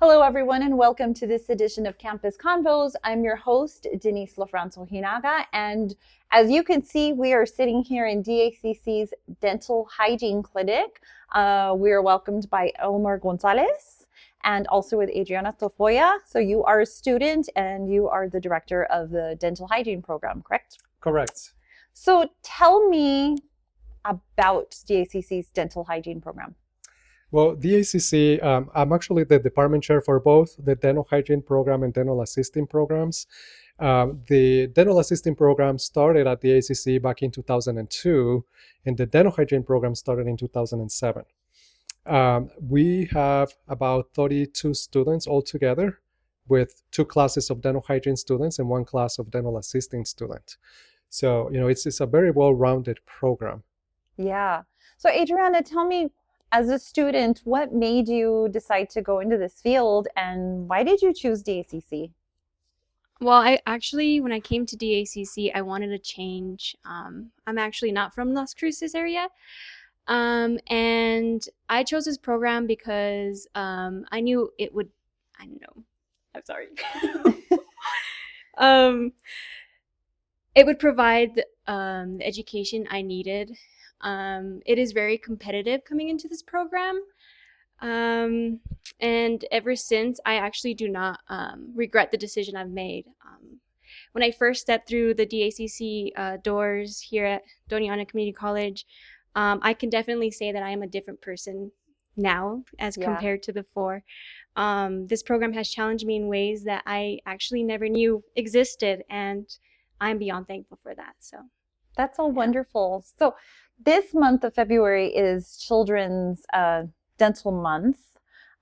Hello, everyone, and welcome to this edition of Campus Convos. I'm your host, Denise Lafranzo Hinaga, and as you can see, we are sitting here in DACC's Dental Hygiene Clinic. We are welcomed by Elmer Gonzalez and also with Adriana Tofoya. So you are a student and you are the director of the Dental Hygiene program, correct? Correct. So tell me about DACC's Dental Hygiene program. Well, DACC, I'm actually the department chair for both the dental hygiene program and dental assisting programs. The dental assisting program started at the DACC back in 2002, and the dental hygiene program started in 2007. We have about 32 students altogether, with 2 classes of dental hygiene students and 1 class of dental assisting student. So, it's a very well-rounded program. Yeah. So Adriana, tell me, as a student, what made you decide to go into this field and why did you choose DACC? Well, when I came to DACC, I wanted to change. I'm actually not from Las Cruces area. And I chose this program because I knew it would, I don't know, I'm sorry. It would provide the education I needed. It is very competitive coming into this program. And ever since, I actually do not regret the decision I've made. When I first stepped through the DACC doors here at Doña Community College, I can definitely say that I am a different person now as compared to before. This program has challenged me in ways that I actually never knew existed, and I'm beyond thankful for that. So that's all wonderful. So this month of February is Children's Dental Month.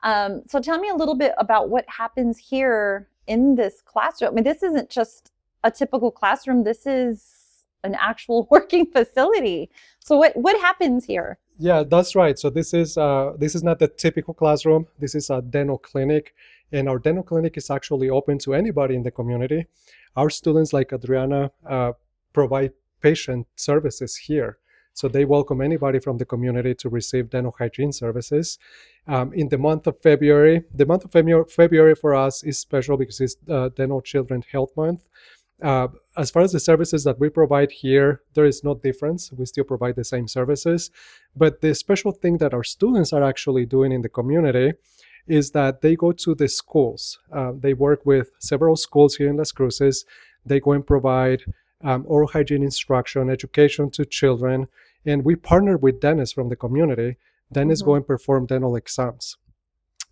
So tell me a little bit about what happens here in this classroom. I mean, this isn't just a typical classroom. This is an actual working facility. So what happens here? Yeah, that's right. So this is not the typical classroom. This is a dental clinic, and our dental clinic is actually open to anybody in the community. Our students, like Adriana, provide patient services here. So they welcome anybody from the community to receive dental hygiene services. In the month of February, February for us is special because it's Dental Children Health Month. As far as the services that we provide here, there is no difference. We still provide the same services. But the special thing that our students are actually doing in the community is that they go to the schools. They work with several schools here in Las Cruces. They go and provide oral hygiene instruction, education to children, and we partner with dentists from the community. Dentists go and perform dental exams.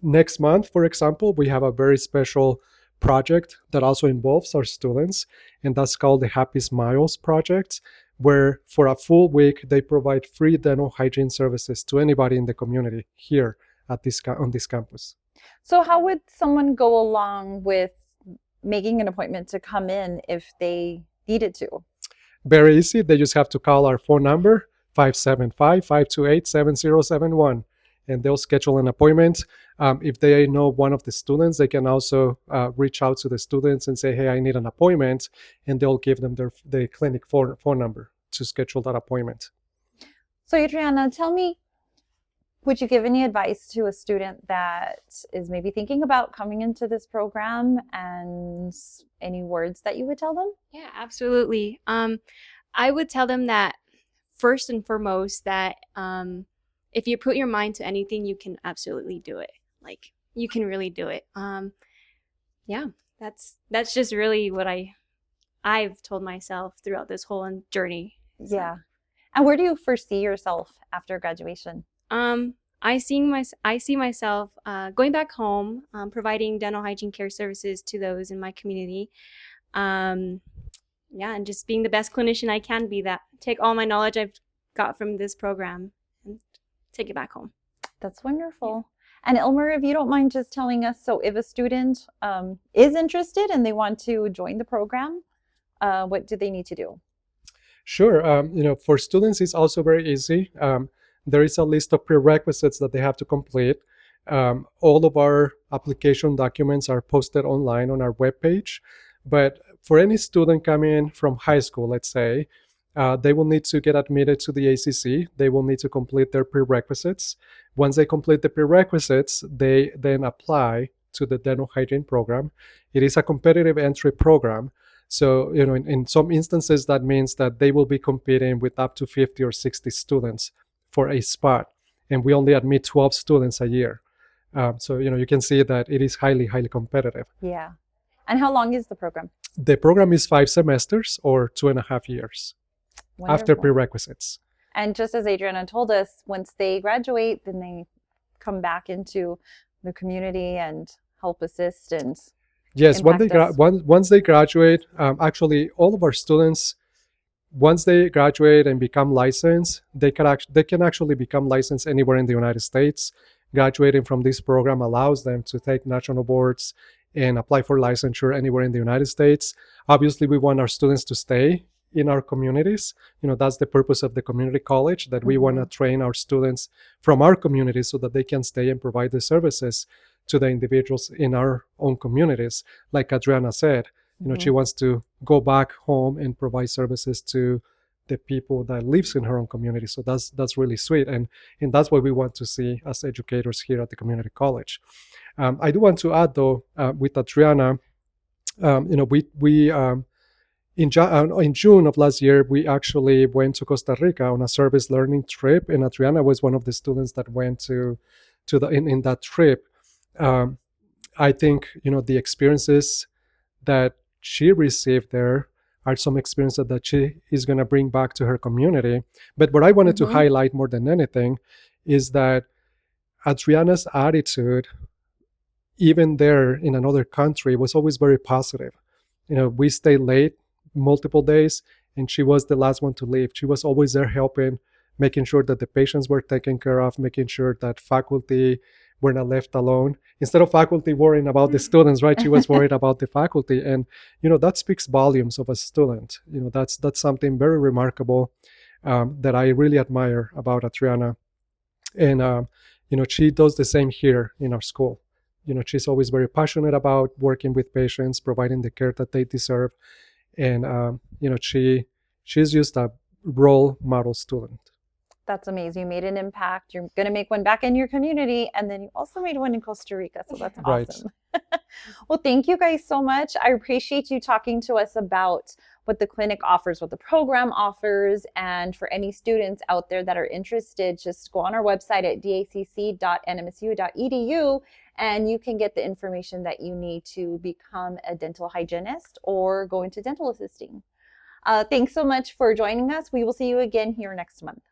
Next month, for example, we have a very special project that also involves our students, and that's called the Happy Smiles Project, where for a full week, they provide free dental hygiene services to anybody in the community here at on this campus. So how would someone go along with making an appointment to come in if they needed to? Very easy. They just have to call our phone number, 575-528-7071, and they'll schedule an appointment. If they know one of the students, they can also reach out to the students and say, hey, I need an appointment, and they'll give them the clinic phone number to schedule that appointment. So Adriana, tell me, would you give any advice to a student that is maybe thinking about coming into this program, and any words that you would tell them? yeah, absolutely. I would tell them that first and foremost that if you put your mind to anything, you can absolutely do it. Like, you can really do it. Yeah, that's just really what I've told myself throughout this whole journey. So. Yeah. And where do you foresee yourself after graduation? I see myself going back home, providing dental hygiene care services to those in my community. And just being the best clinician I can be. That take all my knowledge I've got from this program and take it back home. That's wonderful. And Elmer, if you don't mind just telling us, so if a student is interested and they want to join the program, what do they need to do? Sure. For students, it's also very easy. There is a list of prerequisites that they have to complete. All of our application documents are posted online on our webpage. But for any student coming in from high school, let's say, they will need to get admitted to the ACC. They will need to complete their prerequisites. Once they complete the prerequisites, they then apply to the dental hygiene program. It is a competitive entry program. So, in some instances, that means that they will be competing with up to 50 or 60 students for a spot. And we only admit 12 students a year. So, you can see that it is highly, highly competitive. Yeah. And how long is the program? The program is 5 semesters or 2.5 years after Wonderful. prerequisites. And just as Adriana told us, once they graduate, then they come back into the community and help assist and yes, impact us. once they graduate, actually all of our students, once they graduate and become licensed, they can actually become licensed anywhere in the United States. Graduating from this program allows them to take national boards and apply for licensure anywhere in the United States. Obviously, we want our students to stay in our communities. That's the purpose of the community college, that we want to train our students from our communities so that they can stay and provide the services to the individuals in our own communities. Like Adriana said, she wants to go back home and provide services to the people that lives in her own community. So that's really sweet, and that's what we want to see as educators here at the community college. I do want to add, though, with Adriana, we in June of last year, we actually went to Costa Rica on a service learning trip, and Adriana was one of the students that went to in that trip. I think the experiences that she received there are some experiences that she is going to bring back to her community. But what I wanted to highlight more than anything is that Adriana's attitude, even there in another country, was always very positive. We stayed late multiple days, and she was the last one to leave. She was always there helping, making sure that the patients were taken care of, making sure that faculty were not left alone. Instead of faculty worrying about the students, right? She was worried about the faculty. And, that speaks volumes of a student. That's something very remarkable that I really admire about Adriana. And, she does the same here in our school. She's always very passionate about working with patients, providing the care that they deserve. And, she's just a role model student. That's amazing. You made an impact. You're going to make one back in your community. And then you also made one in Costa Rica. So that's awesome. Right. Well, thank you guys so much. I appreciate you talking to us about what the clinic offers, what the program offers. And for any students out there that are interested, just go on our website at dacc.nmsu.edu and you can get the information that you need to become a dental hygienist or go into dental assisting. Thanks so much for joining us. We will see you again here next month.